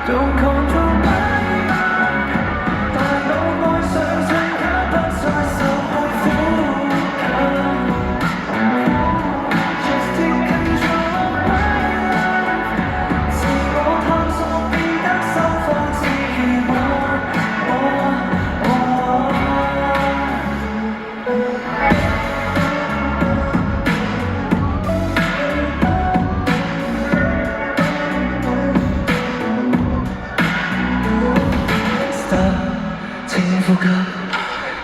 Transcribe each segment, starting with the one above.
Don't control my mind，大腦愛上瞬間不再受控苦緊。Just take control of my life，自我探索變得收放自如清呼吸，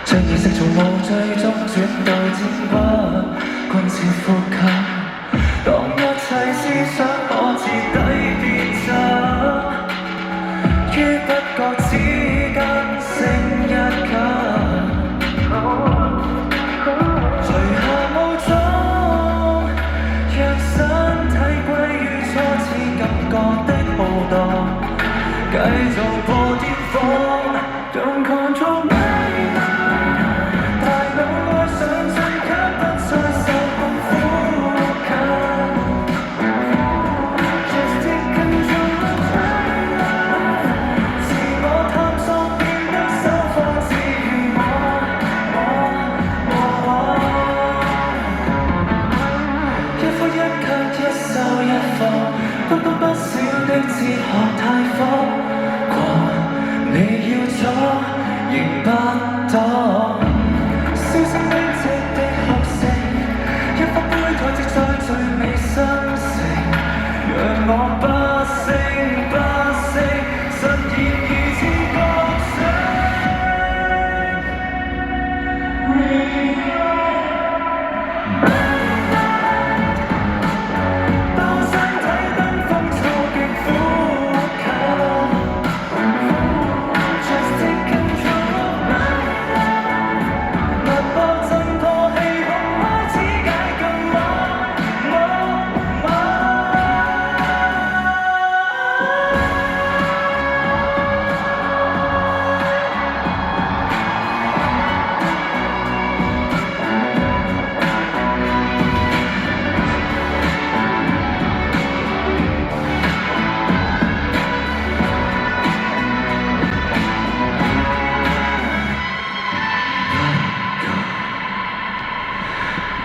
將意識從無序中轉到尖不觀照呼吸。當一切思想可徹底變質，於不覺之間升一級。除下武裝，讓身體歸於初次感覺的暴動，繼續破天荒。Don't control my mind，大腦愛上瞬間不再受控苦緊。Just take control of my life，自我探索變得收放自如一呼一吸，一收一放，不多不少的哲學太荒。你要錯，仍不懂消失匿跡的哭聲，一忽杯蓋積在最美心情，讓我不聲不息，實現如此覺醒。當身體登峰造極苦緊。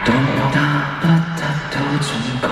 當我得不得到準確？